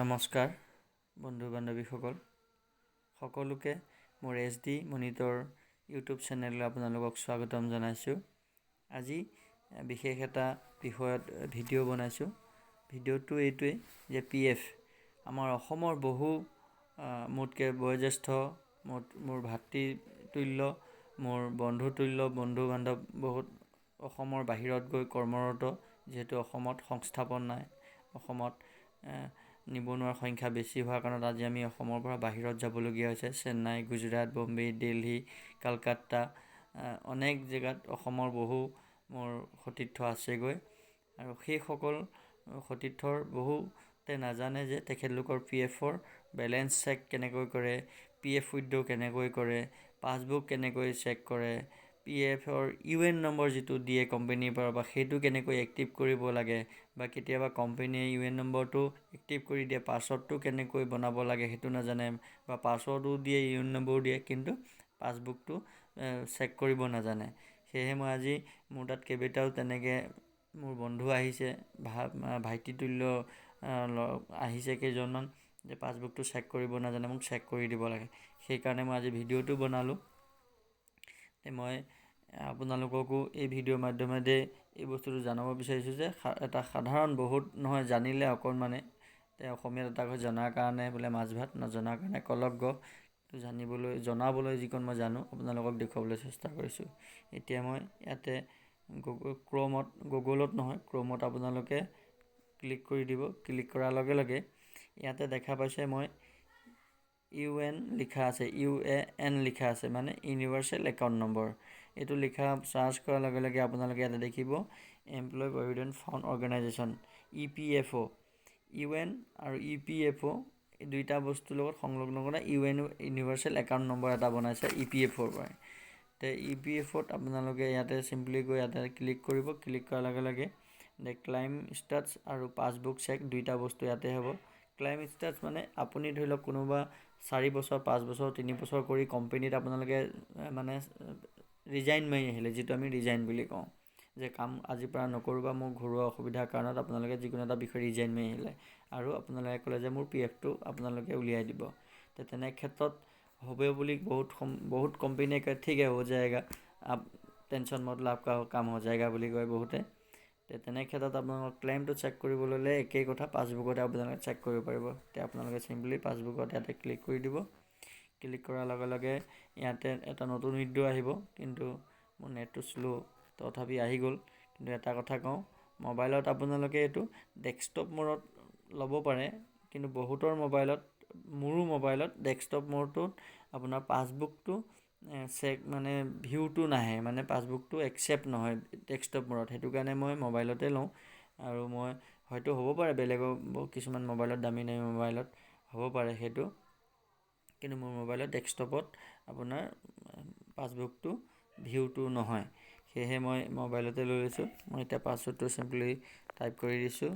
নমস্কাৰ বন্ধু বান্ধৱীসকল সকলোকে মোৰ SD মনিটৰ ইউটিউব চেনেললৈ আপোনালোকক স্বাগতম জনাইছোঁ। আজি বিশেষ এটা বিষয়ত ভিডিঅ' বনাইছোঁ। ভিডিঅ'টো এইটোৱে যে PF আমাৰ অসমৰ বহু মোতকৈ বয়োজ্যেষ্ঠ মোৰ ভাতৃতুল্য মোৰ বন্ধুতুল্য বন্ধু বান্ধৱ বহুত অসমৰ বাহিৰত গৈ কৰ্মৰত, যিহেতু অসমত সংস্থাপন নাই, অসমত নিবনুৱাৰ সংখ্যা বেছি হোৱাৰ কাৰণত আজি আমি অসমৰ পৰা বাহিৰত যাবলগীয়া হৈছে। চেন্নাই, গুজৰাট, বম্বে, দিল্লী, কলকাতা অনেক জেগাত অসমৰ বহু মোৰ সতীৰ্থ আছেগৈ আৰু সেইসকল সতীৰ্থৰ বহুতে নাজানে যে তেখেতলোকৰ PFৰ বেলেঞ্চ চেক কেনেকৈ কৰে, PF উইথড্ৰ কেনেকৈ কৰে, পাছবুক কেনেকৈ চেক কৰে, PFৰ UN নম্বৰ যিটো দিয়ে কোম্পানীৰ পৰা বা সেইটো কেনেকৈ এক্টিভ কৰিব লাগে বা কেতিয়াবা কোম্পানীয়ে UN নম্বৰটো এক্টিভ কৰি দিয়ে, পাছৱৰ্ডটো কেনেকৈ বনাব লাগে সেইটো নাজানে বা পাছৱৰ্ডো দিয়ে UN নম্বৰো দিয়ে কিন্তু পাছবুকটো চেক কৰিব নাজানে। সেয়েহে মই আজি মোৰ তাত কেইবাটাও তেনেকৈ মোৰ বন্ধু আহিছে, ভাইটিতুল্য আহিছে কেইজনমান যে পাছবুকটো চেক কৰিব নাজানে, মোক চেক কৰি দিব লাগে। সেইকাৰণে মই আজি ভিডিঅ'টো বনালোঁ। মই আপোনালোককো এই ভিডিঅ'ৰ মাধ্যমেৰে এই বস্তুটো জনাব বিচাৰিছোঁ যে এটা সাধাৰণ বহুত নহয়, জানিলে অকণমানে অসমীয়াত এটা কথা জনাৰ কাৰণে বোলে মাছ ভাত, নজনাৰ কাৰণে কলগ্গ। জনাবলৈ যিকণ মই জানো আপোনালোকক দেখুৱাবলৈ চেষ্টা কৰিছোঁ। এতিয়া মই ইয়াতে ক্ৰমত আপোনালোকে ক্লিক কৰি দিব। ক্লিক কৰাৰ লগে লগে ইয়াতে দেখা পাইছে মই UN লিখা আছে, UAN লিখা আছে, মানে ইউনিভাৰ্চেল একাউণ্ট নম্বৰ। এইটো লিখা চাৰ্চ কৰাৰ লগে লগে আপোনালোকে ইয়াতে দেখিব employ provident fund organisation EPFO। UN আৰু EPFO এই দুইটা বস্তুৰ লগত সংলগ্ন কৰা UN ইউনিভাৰ্চেল একাউণ্ট নম্বৰ এটা বনাইছে EPFOৰ পৰাই। তে EPFOত আপোনালোকে ইয়াতে চিম্পলি গৈ ইয়াতে ক্লিক কৰিব। ক্লিক কৰাৰ লগে লগে ক্লাইম ষ্টাটছ আৰু পাছবুক চেক দুইটা বস্তু ইয়াতে হ'ব। ক্লাইম ষ্টাটছ মানে আপুনি ধৰি লওক কোনোবা 4 বছৰ 5 বছৰ 3 বছৰ কৰি কোম্পানীত আপোনালোকে মানে ৰিজাইন মাৰি আহিলে, যিটো আমি ৰিজাইন বুলি কওঁ, যে কাম আজিৰ পৰা নকৰোঁ বা মোৰ ঘৰুৱা অসুবিধাৰ কাৰণত আপোনালোকে যিকোনো এটা বিষয় ৰিজাইন মাৰি আহিলে আৰু আপোনালোকে ক'লে যে মোৰ PFটো আপোনালোকে উলিয়াই দিব। তো তেনে ক্ষেত্ৰত হবে বুলি বহুত কোম্পানীয়ে কয় ঠিক হৈ যায়গা, টেনশ্যন মত লাভ কাম হৈ যায়গা বুলি কয় বহুতে। তেনে ক্ষেত্ৰত আপোনালোকৰ ক্লেইমটো চেক কৰিবলৈ হ'লে একেই কথা, পাছবুকতে আপোনালোকে চেক কৰিব পাৰিব। তেতিয়া আপোনালোকে চিম্পলি পাছবুকত ইয়াতে ক্লিক কৰি দিব। ক্লিক কৰাৰ লগে লগে ইয়াতে এটা নতুন উইথড্ৰ আহিব, কিন্তু মোৰ নেটটো শ্ল', তথাপি আহি গ'ল। কিন্তু এটা কথা কওঁ, মোবাইলত আপোনালোকে এইটো ডেস্কটপ মোডত ল'ব পাৰে, কিন্তু বহুতৰ মোবাইলত, মোৰো মোবাইলত ডেস্কটপ মোডটোত আপোনাৰ পাছবুকটো চেক মানে ভিউটো নাহে, মানে পাছবুকটো একচেপ্ট নহয় ডেস্কটপ মোডত। সেইটো কাৰণে মই মোবাইলতে লওঁ আৰু মই হয়তো হ'ব পাৰে বেলেগৰ কিছুমান মোবাইলত দামী মোবাইলত হ'ব পাৰে সেইটো, কিন্তু মোৰ মোবাইলত ডেস্কটপত আপোনাৰ পাছবুকটো ভিউটো নহয়। সেয়েহে মই মোবাইলতে লৈ লৈছোঁ। মই এতিয়া পাছৱৰ্ডটো চিম্পলি টাইপ কৰি দিছোঁ।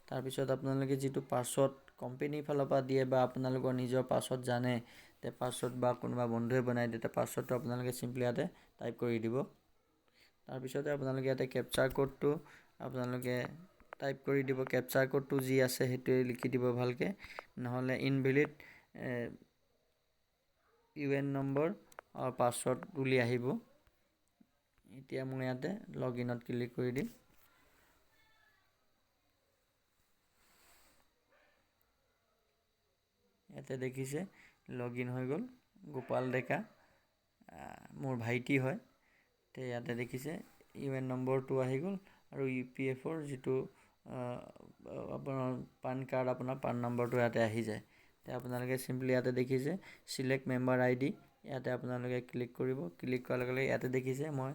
তাৰপিছত আপোনালোকে যিটো পাছৱৰ্ড কোম্পানীৰ ফালৰ পৰা দিয়ে বা আপোনালোকৰ নিজৰ পাছৱৰ্ড জানে, তে পাছৱৰ্ড বা কোনোবা বন্ধুৱে বনাই দিয়ে, পাছৱৰ্ডটো আপোনালোকে চিম্পলি ইয়াতে টাইপ কৰি দিব। তাৰপিছতে আপোনালোকে ইয়াতে কেপচাৰ কোডটো আপোনালোকে টাইপ কৰি দিব। কেপচাৰ কোডটো যি আছে সেইটোৱে লিখি দিব ভালকৈ, নহ'লে ইনভেলিড UN নম্বৰ আৰু পাছৱৰ্ড বুলি আহিব। এতিয়া মই ইয়াতে লগ ইনত ক্লিক কৰি দিম। ইয়াতে দেখিছে লগ ইন হৈ গ'ল, গোপাল ডেকা মোৰ ভাইটি হয়। তে ইয়াতে দেখিছে UN নম্বৰটো আহি গ'ল আৰু EPFৰ যিটো আপোনাৰ পান কাৰ্ড, আপোনাৰ পান নম্বৰটো ইয়াতে আহি যায়। তে আপোনালোকে চিম্পলি ইয়াতে দেখিছে চিলেক্ট মেম্বাৰ ID, ইয়াতে আপোনালোকে ক্লিক কৰিব। ক্লিক কৰাৰ লগে লগে ইয়াতে দেখিছে মই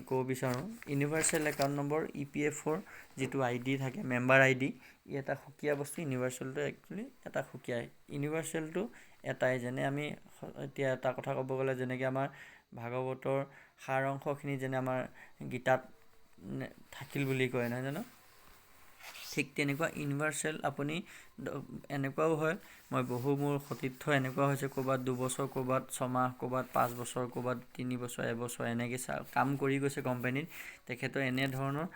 ক'ব বিচাৰোঁ ইউনিভাৰ্চেল একাউণ্ট নম্বৰ EPFৰ যিটো ID থাকে মেম্বাৰ ID, ই এটা সুকীয়া বস্তু। ইউনিভাৰ্চেলটো একচুৱেলি এটা সুকীয়া, ইউনিভাৰ্চেলটো এটাই। যেনে আমি এতিয়া এটা কথা ক'ব গ'লে যেনেকৈ আমাৰ ভাগৱতৰ সাৰ অংশখিনি যেনে আমাৰ গীতাত থাকিল বুলি কয় নহয় জানো, ঠিক তেনেকুৱা ইউনিভাৰ্চেল আপুনি এনেকুৱাও হয়, মই মোৰ সতীৰ্থ এনেকুৱা হৈছে ক'ৰবাত 2 বছৰ, ক'ৰবাত 6 মাহ, ক'ৰবাত 5 বছৰ, ক'ৰবাত 3 বছৰ, এবছৰ এনেকৈ কাম কৰি গৈছে কোম্পানীত। তেখেতৰ এনেধৰণৰ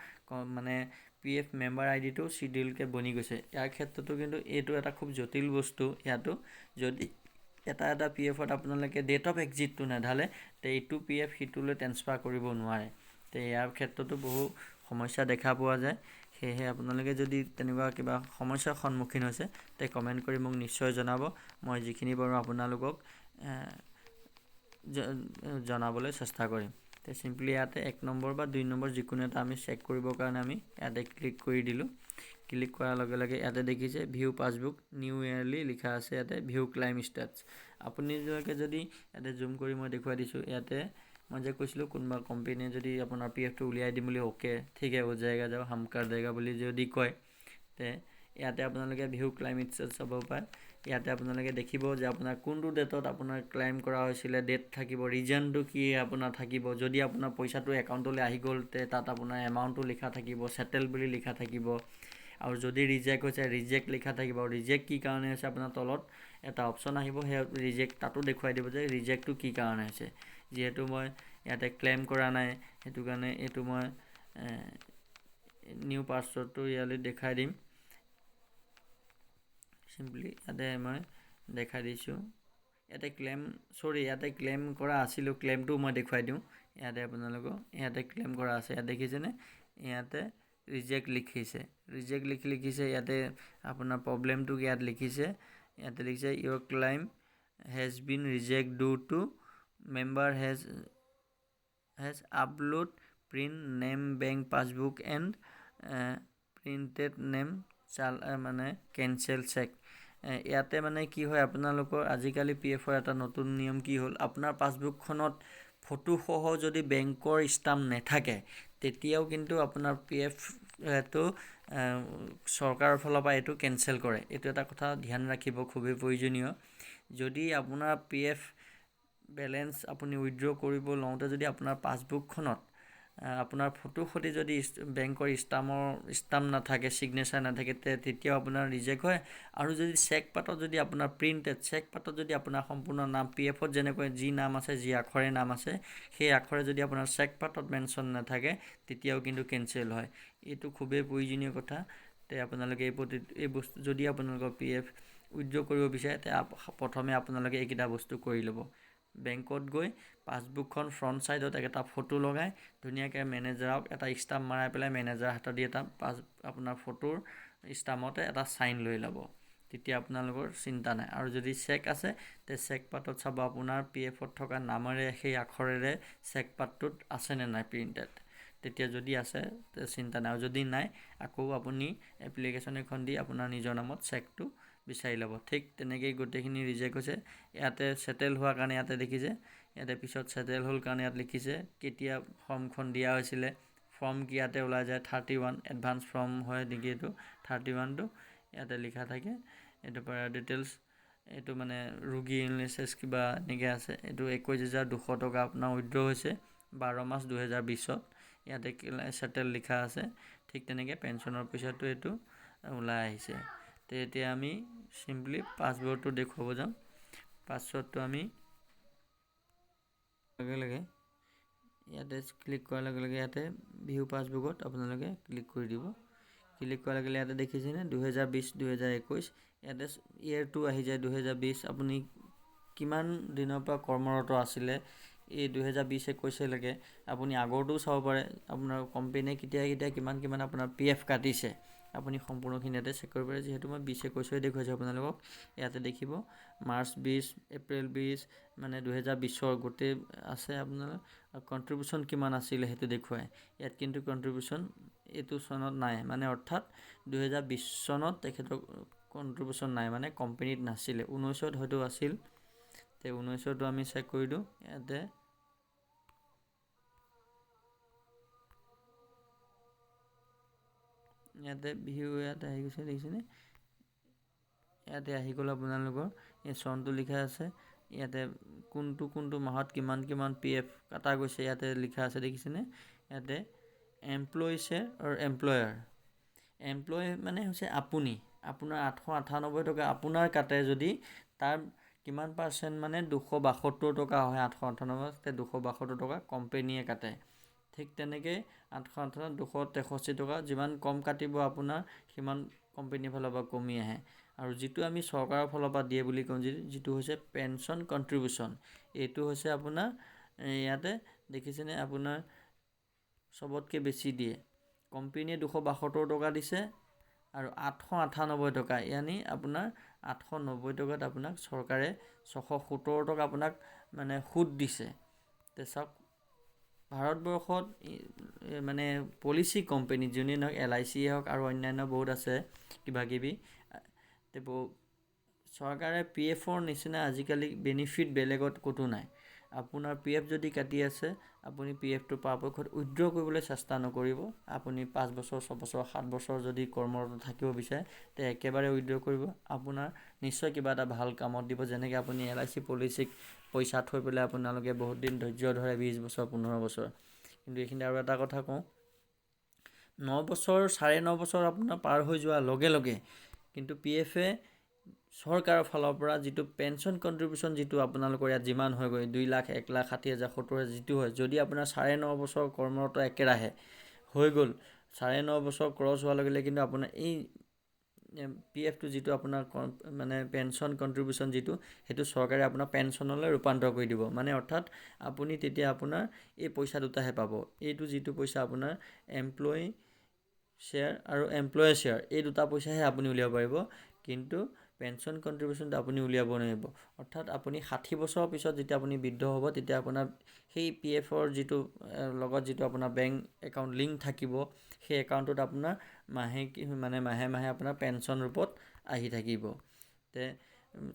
মানে PF মেম্বাৰ আইডিটো চিডিউলকৈ বনি গৈছে। ইয়াৰ ক্ষেত্ৰতো কিন্তু এইটো এটা খুব জটিল বস্তু। ইয়াতো যদি এটা PFত আপোনালোকে ডেট অফ এক্সিটটো নেঢালে তে এইটো PF সিটোলৈ ট্ৰেন্সফাৰ কৰিব নোৱাৰে। তে ইয়াৰ ক্ষেত্ৰতো বহু সমস্যা দেখা পোৱা যায়। সেয়েহে আপোনালোকে যদি তেনেকুৱা কিবা সমস্যাৰ সন্মুখীন হৈছে তে কমেণ্ট কৰি মোক নিশ্চয় জনাব। মই যিখিনি পাৰোঁ আপোনালোকক জনাবলৈ চেষ্টা কৰিম। তে চিম্পলি ইয়াতে 1 নম্বৰ বা 2 নম্বৰ যিকোনো এটা আমি চেক কৰিবৰ কাৰণে আমি ইয়াতে ক্লিক কৰি দিলোঁ। ক্লিক কৰাৰ লগে লগে ইয়াতে দেখিছে ভিউ পাছবুক নিউ ইয়াৰলি লিখা আছে, ইয়াতে ভিউ ক্লাইম ষ্টেটাছ। আপুনি যদি ইয়াতে জুম কৰি মই দেখুৱাই দিছোঁ, ইয়াতে मैं जो কৈছিলোঁ কোনোবা কোম্পানীয়ে যদি আপোনাৰ PFটো উলিয়াই দিম বুলি ওকে ঠিক है हो जाएगा जब हम कर देगा বুলি যদি কয় তে ইয়াতে আপোনালোকে ভিউ ক্লাইম ষ্টেটাছ চাব পাৰে। ইয়াতে আপোনালোকে দেখিব যে আপোনাৰ কোনটো ডেটত আপোনাৰ ক্লাইম কৰা হৈছিলে, ডেট থাকিব, ৰিজনটো কি আপোনাৰ থাকিব। যদি আপোনাৰ পইচাটো একাউণ্টলৈ আহি গ'ল তে তাত আপোনাৰ এমাউণ্টটো লিখা থাকিব, সেটেল বুলি লিখা থাকিব। আৰু যদি ৰিজেক্ট হৈছে ৰিজেক্ট লিখা থাকিব। ৰিজেক্ট কি কাৰণে হৈছে আপোনাৰ তলত এটা অপশ্যন আহিব, সেই ৰিজেক্ট তাতো দেখুৱাই দিব যে ৰিজেক্টটো কি কাৰণে হৈছে। যিহেতু মই ইয়াতে ক্লেইম কৰা নাই সেইটো কাৰণে এইটো মই নিউ পাছৱৰ্ডটো ইয়ালৈ দেখাই দিম। সিম্পলি ইয়াতে মই দেখাই দিছোঁ। ইয়াতে ইয়াতে ক্লেইম কৰা আছিলোঁ, ক্লেইমটো মই দেখুৱাই দিওঁ। ইয়াতে আপোনালোকক ইয়াতে ক্লেইম কৰা আছে, ইয়াত দেখিছেনে ইয়াতে ৰিজেক্ট লিখিছে। ইয়াতে আপোনাৰ প্ৰব্লেমটো ইয়াত লিখিছে। ইয়াতে লিখিছে your claim has been reject due to member has upload print name bank passbook and printed name মানে কেঞ্চেল চেক। ইয়াতে মানে কি হয় আপোনালোকৰ আজিকালি PFৰ এটা নতুন নিয়ম কি হ'ল, আপোনাৰ পাছবুকখনত ফটোসহ যদি বেংকৰ ষ্টাম্প নাথাকে তেতিয়াও কিন্তু আপোনাৰ PFটো চৰকাৰৰ ফালৰ পৰা এইটো কেঞ্চেল কৰে। এইটো এটা কথা ধ্যান ৰাখিব, খুবেই প্ৰয়োজনীয়। যদি আপোনাৰ PF বেলেঞ্চ আপুনি উইথড্ৰ কৰিব লওঁতে যদি আপোনাৰ পাছবুকখনত আপোনাৰ ফটোৰ সৈতে যদি বেংকৰ ষ্টাম্প নাথাকে, ছিগনেচাৰ নাথাকে তেতিয়াও আপোনাৰ ৰিজেক্ট হয়। আৰু যদি চেক পাতত যদি আপোনাৰ প্ৰিণ্টেড চেক পাতত যদি আপোনাৰ সম্পূৰ্ণ নাম PFত যেনেকৈ যি নাম আছে, যি আখৰে নাম আছে সেই আখৰে যদি আপোনাৰ চেক পাতত মেনশ্যন নাথাকে তেতিয়াও কিন্তু কেঞ্চেল হয়। এইটো খুবেই প্ৰয়োজনীয় কথা। তে আপোনালোকে এই বস্তু যদি আপোনালোকৰ PF উইথড্ৰ কৰিব বিচাৰে তে প্ৰথমে আপোনালোকে এইকেইটা বস্তু কৰি ল'ব। বেংকত গৈ পাছবুকখন ফ্ৰণ্ট ছাইডত এটা ফটো লগাই ধুনীয়াকৈ মেনেজাৰক এটা ষ্টাম্প মাৰাই পেলাই মেনেজাৰৰ হাতত দি এটা আপোনাৰ ফটোৰ ষ্টাম্পতে এটা চাইন লৈ ল'ব। তেতিয়া আপোনালোকৰ চিন্তা নাই। আৰু যদি চেক আছে তে চেক পাতত চাব আপোনাৰ PFত থকা নামেৰে সেই আখৰেৰে চেক পাতটোত আছেনে নাই প্ৰিণ্টেড। তেতিয়া যদি আছে তে চিন্তা নাই, আৰু যদি নাই আকৌ আপুনি এপ্লিকেশ্যন এখন দি আপোনাৰ নিজৰ নামত চেকটো বিচাৰি ল'ব। ঠিক তেনেকৈয়ে গোটেইখিনি ৰিজেক্ট হৈছে। ইয়াতে ছেটেল হোৱাৰ কাৰণে ইয়াতে দেখিছে, ইয়াতে পিছত ছেটেল হ'ল কাৰণে ইয়াত লিখিছে কেতিয়া ফৰ্মখন দিয়া হৈছিলে। ফৰ্ম কি ইয়াতে ওলাই যায় 31 এডভান্স ফৰ্ম হয় নেকি, এইটো 31টো ইয়াতে লিখা থাকে। এইটো পৰা ডিটেইলছ এইটো মানে ৰোগী ইনলেচেছ কিবা এনেকৈ আছে। এইটো 21,200 টকা আপোনাৰ উইথড্ৰ হৈছে 12 মাৰ্চ 2020ত। ইয়াতে ছেটেল লিখা আছে। ঠিক তেনেকৈ পেঞ্চনৰ পইচাটো এইটো ওলাই আহিছে। তো এতিয়া আমি চিম্পলি পাছৱৰ্ডটো দেখুৱাব যাম। পাছৱৰ্ডটো আমি লগে লগে ইয়াতে ক্লিক কৰাৰ লগে লগে ইয়াতে ভিউ পাছবুকত আপোনালোকে ক্লিক কৰি দিব। ক্লিক কৰাৰ লগে লগে ইয়াতে দেখিছেনে 2020-2021 ইয়াতে ইয়েৰটো আহি যায় 2020। আপুনি কিমান দিনৰ পৰা কৰ্মৰত আছিলে এই 2020-21লৈকে আপুনি আগৰটোও চাব পাৰে। আপোনাৰ কোম্পানীয়ে কেতিয়া কিমান আপোনাৰ PF কাটিছে আপুনি সম্পূৰ্ণখিনি ইয়াতে চেক কৰিব পাৰে। যিহেতু মই 20-21 দেখুৱাইছোঁ আপোনালোকক, ইয়াতে দেখিব মাৰ্চ 20, এপ্ৰিল 20 মানে 2020ৰ গোটেই আছে। আপোনাৰ কণ্ট্ৰিবিউশ্যন কিমান আছিলে সেইটো দেখুৱায়। ইয়াত কিন্তু কণ্ট্ৰিবিউশ্যন এইটো চনত নাই, মানে অৰ্থাৎ 2020 চনত তেখেতৰ কণ্ট্ৰিবিউশ্যন নাই, মানে কোম্পানীত নাছিলে। 19ত হয়তো আছিল। তে 19টো আমি চেক কৰি দিওঁ। ইয়াতে ভিউ ইয়াতে আহি গৈছে, দেখিছেনে ইয়াতে আহি গ'ল আপোনালোকৰ এই চনটো লিখা আছে। ইয়াতে কোনটো মাহত কিমান PF কাটা গৈছে ইয়াতে লিখা আছে, দেখিছেনে। ইয়াতে এমপ্লয়িছে আৰু এমপ্লয় মানে হৈছে আপুনি, আপোনাৰ 898 টকা আপোনাৰ কাটে যদি তাৰ কিমান পাৰ্চেণ্ট মানে 272 টকা হয় 898, 272 টকা কোম্পেনীয়ে কাটে। ঠিক তেনেকৈ 898, 263 টকা যিমান কম কাটিব আপোনাৰ সিমান কোম্পেনীৰ ফালৰ পৰা কমি আহে। আৰু যিটো আমি চৰকাৰৰ ফালৰ পৰা দিয়ে বুলি কওঁ যিটো হৈছে পেঞ্চন কণ্ট্ৰিবিউশ্যন, এইটো হৈছে আপোনাৰ ইয়াতে দেখিছেনে আপোনাৰ চবতকৈ বেছি দিয়ে। কোম্পেনীয়ে 272 টকা দিছে আৰু 898 টকা, ইয়ানি আপোনাৰ 890 টকাত আপোনাক চৰকাৰে 670 টকা আপোনাক মানে সুদ দিছে। তে চাওক ভাৰতবৰ্ষত মানে পলিচি কোম্পেনী যোনে নহওক LIC হওক আৰু অন্যান্য বহুত আছে কিবাকিবি, চৰকাৰে PFৰ নিচিনা আজিকালি বেনিফিট বেলেগত ক'তো নাই। আপোনাৰ PF যদি কাটি আছে আপুনি PFটো পৰাপক্ষত উইথড্ৰ কৰিবলৈ চেষ্টা নকৰিব। আপুনি 5 বছৰ 6 বছৰ 7 বছৰ যদি কৰ্মৰত থাকিব বিচাৰে তে একেবাৰে উইথড্ৰ কৰিব। আপোনাৰ নিশ্চয় কিবা এটা ভাল কামত দিব। যেনেকৈ আপুনি LIC পলিচিক পইচা থৈ পেলাই আপোনালোকে বহুত দিন ধৈৰ্য ধৰে 20 বছৰ 15 বছৰ। কিন্তু এইখিনি আৰু এটা কথা কওঁ, 9 বছৰ 9.5 বছৰ আপোনাৰ পাৰ হৈ যোৱাৰ লগে লগে কিন্তু PFে চৰকাৰৰ ফালৰ পৰা যিটো পেঞ্চন কণ্ট্ৰিবিউশ্যন যিটো আপোনালোকৰ ইয়াত যিমান হৈ গৈ 2 লাখ 1 লাখ 60,000 70,000 যিটো হয়, যদি আপোনাৰ 9.5 বছৰ কৰ্মৰত একেৰাহে হৈ গ'ল, 9.5 বছৰ ক্ৰছ হোৱাৰ লগে লগে কিন্তু আপোনাৰ এই PFটো যিটো আপোনাৰ মানে পেঞ্চন কণ্ট্ৰিবিউশ্যন যিটো, সেইটো চৰকাৰে আপোনাৰ পেঞ্চনলৈ ৰূপান্তৰ কৰি দিব। মানে অৰ্থাৎ আপুনি তেতিয়া আপোনাৰ এই পইচা দুটাহে পাব। এইটো যিটো পইচা আপোনাৰ এমপ্লয়ী শ্বেয়াৰ আৰু এমপ্লয়াৰ শ্বেয়াৰ, এই দুটা পইচাহে আপুনি উলিয়াব পাৰিব, কিন্তু পেঞ্চন কণ্ট্ৰিবিউশ্যনটো আপুনি উলিয়াব নোৱাৰিব। অৰ্থাৎ আপুনি 60 বছৰৰ পিছত যেতিয়া আপুনি বৃদ্ধ হ'ব তেতিয়া আপোনাৰ সেই PFৰ যিটো লগত যিটো আপোনাৰ বেংক একাউণ্ট লিংক থাকিব, সেই একাউণ্টটোত আপোনাৰ মাহে মাহে আপোনাৰ পেঞ্চন ৰূপত আহি থাকিব। তে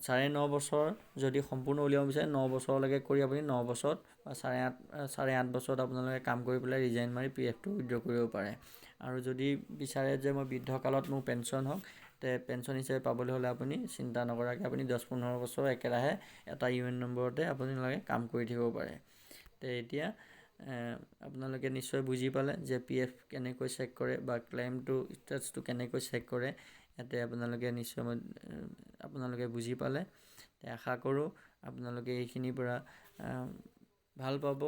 9.5 বছৰ যদি সম্পূৰ্ণ উলিয়াব বিচাৰে 9 বছৰলৈকে কৰি আপুনি 9 বছৰত বা 8.5 বছৰত আপোনালোকে কাম কৰি পেলাই ৰিজাইন মাৰি PFটো উইথড্ৰ কৰিব পাৰে। আৰু যদি বিচাৰে যে মই বৃদ্ধকালত মোৰ পেঞ্চন হওক, তে পেঞ্চন হিচাপে পাবলৈ হ'লে আপুনি চিন্তা নকৰাকৈ আপুনি 10-15 বছৰ একেৰাহে এটা UN নম্বৰতে আপোনালোকে কাম কৰি থাকিব পাৰে। তে এতিয়া আপোনালোকে নিশ্চয় বুজি পালে যে PF কেনেকৈ চেক কৰে বা ক্লেইমটো ষ্টেটাছটো কেনেকৈ চেক কৰে। ইয়াতে আপোনালোকে নিশ্চয় আপোনালোকে বুজি পালে। আশা কৰোঁ আপোনালোকে এইখিনিৰ পৰা ভাল পাব।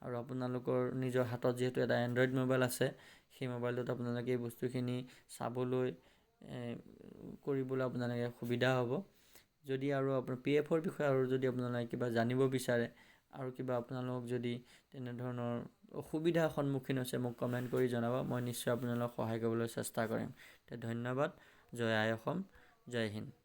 আৰু আপোনালোকৰ নিজৰ হাতত যিহেতু এটা এণ্ড্ৰইড মোবাইল আছে, সেই মোবাইলটোত আপোনালোকে এই বস্তুখিনি চাবলৈ কৰিবলৈ আপোনালোকে সুবিধা হ'ব। যদি আৰু আপোনাৰ PFৰ বিষয়ে আৰু যদি আপোনালোকে কিবা জানিব বিচাৰে আৰু কিবা আপোনালোক যদি তেনেধৰণৰ অসুবিধাৰ সন্মুখীন হৈছে মোক কমেণ্ট কৰি জনাব, মই নিশ্চয় আপোনালোকক সহায় কৰিবলৈ চেষ্টা কৰিম। ধন্যবাদ। জয় আই অসম, জয় হিন্দ।